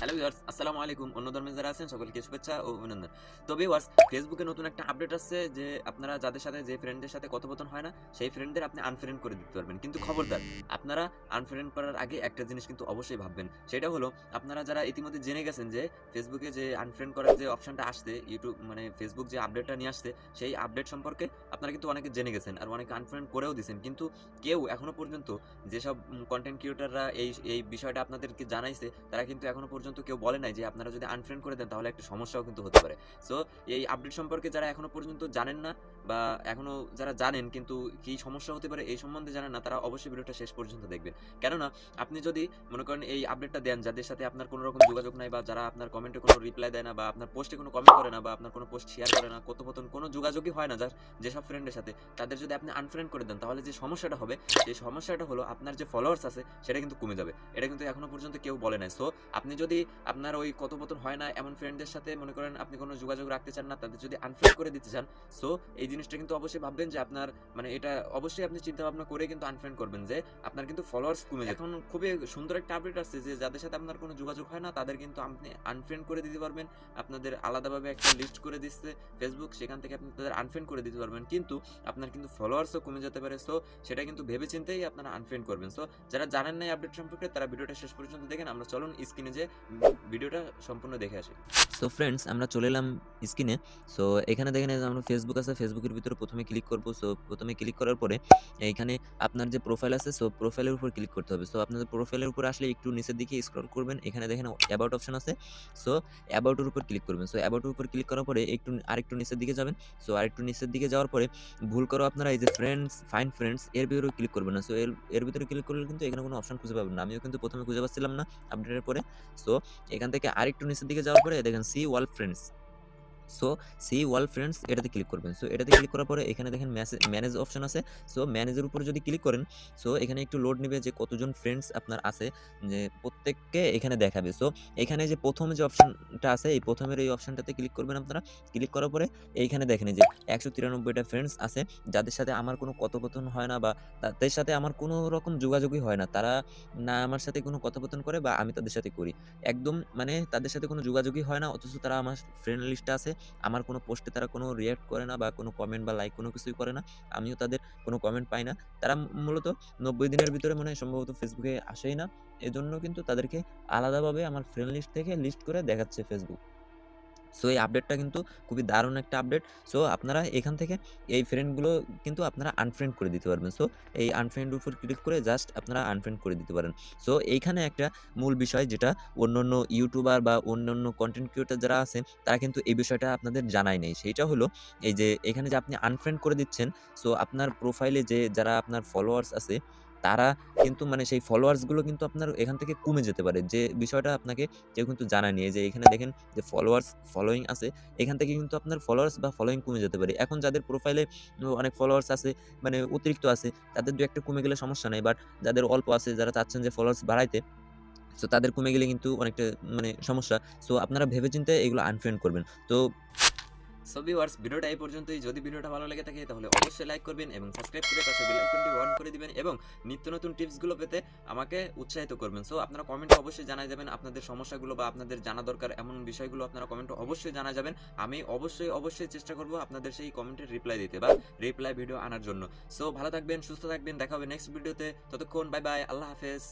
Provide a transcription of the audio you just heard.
Hello viewers, আসসালামু আলাইকুম। অন্য ধর্মে যারা আছেন সকলকে শুভেচ্ছা ও অভিনন্দন। তো ভিউয়ার্স, ফেসবুকে নতুন একটা আপডেট আসছে যে আপনারা যাদের সাথে যে ফ্রেন্ডদের সাথে কথোপকথন হয় না, সেই ফ্রেন্ডদের আপনি আনফ্রেন্ড করে দিতে পারবেন। কিন্তু খবরদার, আপনারা আনফ্রেন্ড করার আগে একটা জিনিস কিন্তু অবশ্যই ভাববেন। সেটা হলো আপনারা যারা ইতিমধ্যে জেনে গেছেন যে ফেসবুকে যে আনফ্রেন্ড করার যে অপশনটা আসছে, ইউটিউব মানে ফেসবুক যে আপডেটটা নিয়ে আসছে, সেই আপডেট সম্পর্কে আপনারা কিন্তু অনেকে জেনে গেছেন আর অনেকে আনফ্রেন্ড করেও দিয়েছেন। কিন্তু কেউ এখনো পর্যন্ত যেসব কনটেন্ট ক্রিয়েটররা এই বিষয়টা আপনাদেরকে জানাইছে, তারা কিন্তু এখনো পর্যন্ত কেউ বলে নাই যে আপনারা যদি আনফ্রেন্ড করে দেন তাহলে একটা সমস্যাও কিন্তু হতে পারে। সো এই আপডেট সম্পর্কে যারা এখনো পর্যন্ত জানেন না বা এখনো যারা জানেন কিন্তু কি সমস্যা হতে পারে এই সম্বন্ধে জানেন না, তারা অবশ্যই ভিডিওটা শেষ পর্যন্ত দেখবেন। কেননা আপনি যদি মনে করেন এই আপডেটটা দেন যাদের সাথে আপনার কোনো রকম যোগাযোগ নাই বা যারা আপনার কমেন্টে কোনো রিপ্লাই দেয় না বা আপনার পোস্টে কোনো কমেন্ট করে না বা আপনার কোনো পোস্ট শেয়ার করে না, কথোপকথন কোনো যোগাযোগই হয় না যেসব ফ্রেন্ডের সাথে, তাদের যদি আপনি আনফ্রেন্ড করে দেন তাহলে যে সমস্যাটা হবে, সেই সমস্যাটা হলো আপনার যে ফলোয়ার্স আছে সেটা কিন্তু কমে যাবে। এটা কিন্তু এখনো পর্যন্ত কেউ বলে নাই। সো আপনি যদি আপনার ওই কথোপকথন হয় না এমন ফ্রেন্ডদের সাথে মনে করেন আপনি কোনো যোগাযোগ রাখতে চান না, তাদের যদি আনফ্রেন্ড করে দিতে চান, সো এই জিনিসটা কিন্তু অবশ্যই ভাববেন যে আপনার মানে এটা অবশ্যই আপনি চিন্তা ভাবনা করে কিন্তু আনফ্রেন্ড করবেন যে আপনার কিন্তু ফলোয়ার্স কমে যায়। এখন খুবই সুন্দর একটা আপডেট আসছে যে যাদের সাথে আপনার কোনো যোগাযোগ হয় না তাদের কিন্তু আপনি আনফ্রেন্ড করে দিতে পারবেন। আপনাদের আলাদাভাবে একটা লিস্ট করে দিচ্ছে ফেসবুক, সেখান থেকে আপনি তাদের আনফ্রেন্ড করে দিতে পারবেন, কিন্তু আপনার কিন্তু ফলোয়ার্সও কমে যেতে পারে। সো সেটা কিন্তু ভেবে চিন্তেই আপনারা আনফ্রেন্ড করবেন। সো যারা জানেন না এই আপডেট সম্পর্কে তারা ভিডিওটা শেষ পর্যন্ত দেখেন। আমরা চলুন স্ক্রিনে যে ভিডিওটা সম্পূর্ণ দেখে আসি। সো ফ্রেন্ডস, আমরা চলে এলাম স্ক্রিনে। সো এখানে দেখেন এই যে আমরা ফেসবুক আছে, ফেসবুকের ভিতরে প্রথমে ক্লিক করব। সো প্রথমে ক্লিক করার পরে এইখানে আপনার যে প্রোফাইল আছে, সো প্রোফাইলের উপর ক্লিক করতে হবে। সো আপনাদের প্রোফাইলের উপর আসলে একটু নিচের দিকে স্ক্রল করবেন, এখানে দেখেন অ্যাবাউট অপশন আছে। সো অ্যাবাউটের উপর ক্লিক করবেন। সো অ্যাবাউটের উপর ক্লিক করার পরে আরেকটু নিচের দিকে যাবেন। সো আরেকটু নিচের দিকে যাওয়ার পরে ভুল করে আপনারা এই যে ফ্রেন্ডস, ফাইন্ড ফ্রেন্ডস এর ভিতরে ক্লিক করবেন না। সো এর ভিতরে ক্লিক করলে কিন্তু এখানে কোনো অপশন খুঁজে পাবেন না। আমিও কিন্তু প্রথমে খুঁজে পাচ্ছিলাম না আপডেটের পরে। সো এখান থেকে আরেকটু নিচের দিকে যাওয়ার পরে দেখেন সি ওয়াল ফ্রেন্ডস। সো সি ওয়াল ফ্রেন্ডস এটাতে ক্লিক করবেন। সো এটাতে ক্লিক করার পরে এখানে দেখেন ম্যানেজ অপশন আছে। সো ম্যানেজের উপরে যদি ক্লিক করেন, সো এখানে একটু লোড নেবে যে কতজন ফ্রেন্ডস আপনার আছে, যে প্রত্যেককে এখানে দেখাবে। সো এখানে যে প্রথম যে অপশনটা আছে, এই প্রথমের এই অপশনটাতে ক্লিক করবেন আপনারা। ক্লিক করার পরে এইখানে দেখেন এই যে 193টা ফ্রেন্ডস আছে যাদের সাথে আমার কোনো কথোপকথন হয় না বা তাদের সাথে আমার কোনো রকম যোগাযোগই হয় না। তারা না আমার সাথে কোনো কথোপকথন করে বা আমি তাদের সাথে করি। একদম মানে তাদের সাথে কোনো যোগাযোগই হয় না, অথচ তারা আমার ফ্রেন্ড লিস্টে আছে। আমার কোনো পোস্টে তারা কোনো রিঅ্যাক্ট করে না বা কোনো কমেন্ট বা লাইক কোনো কিছুই করে না। আমিও তাদের কোনো কমেন্ট পাই না। তারা মূলত ৯০ দিনের ভিতরে মনে হয় সম্ভবত ফেসবুকে আসেই না। এজন্য কিন্তু তাদেরকে আলাদাভাবে আমার ফ্রেন্ড লিস্ট থেকে লিস্ট করে দেখাচ্ছে ফেসবুক। সো এই আপডেটটা কিন্তু খুবই দারুণ একটা আপডেট। সো আপনারা এখান থেকে এই ফ্রেন্ডগুলো কিন্তু আপনারা আনফ্রেন্ড করে দিতে পারবেন। সো এই আনফ্রেন্ড উপর ক্লিক করে জাস্ট আপনারা আনফ্রেন্ড করে দিতে পারেন। সো এইখানে একটা মূল বিষয় যেটা অন্যান্য ইউটিউবার বা অন্যান্য কনটেন্ট ক্রিয়েটর যারা আছে তারা কিন্তু এই বিষয়টা আপনাদের জানায় নাই। সেইটা হলো এই যে এখানে যে আপনি আনফ্রেন্ড করে দিচ্ছেন, সো আপনার প্রোফাইলে যে যারা আপনার ফলোয়ার্স আছে তারা কিন্তু মানে সেই ফলোয়ার্স গুলো কিন্তু আপনার এখান থেকে কমে যেতে পারে। যে বিষয়টা আপনাকে কেউ কিন্তু জানায়নি। এই যে এখানে দেখেন যে ফলোইং আছে, এখান থেকে কিন্তু আপনার ফলোয়ার্স বা ফলোইং কমে যেতে পারে। এখন যাদের প্রোফাইলে অনেক ফলোয়ার্স আছে, মানে অতিরিক্ত আছে, তাদের ২-১ টা কমে গেলে সমস্যা নাই। বাট যাদের অল্প আছে, যারা চাচ্ছেন যে ফলোয়ার্স বাড়াইতে, সো তাদের কমে গেলে কিন্তু অনেকটা মানে সমস্যা। সো আপনারা ভেবে চিন্তে এগুলো আনফ্রেন্ড করবেন। তো সো ভিউয়ার্স, ভিডিওটা এই পর্যন্তই। যদি ভিডিওটা ভালো লেগে থাকে তাহলে অবশ্যই লাইক করবেন এবং সাবস্ক্রাইব করে পাশে বেল আইকনটি অন করে দিবেন এবং নিত্য নতুন টিপসগুলো পেতে আমাকে উৎসাহিত করবেন। সো আপনারা কমেন্টে অবশ্যই জানাই যাবেন আপনাদের সমস্যাগুলো বা আপনাদের জানা দরকার এমন বিষয়গুলো আপনারা কমেন্টে অবশ্যই জানা যাবেন। আমি অবশ্যই চেষ্টা করব আপনাদের সেই কমেন্টের রিপ্লাই দিতে বা রিপ্লাই ভিডিও আনার জন্য। সো ভালো থাকবেন, সুস্থ থাকবেন, দেখা হবে নেক্সট ভিডিওতে। ততক্ষণ বাই বাই, আল্লাহ হাফেজ।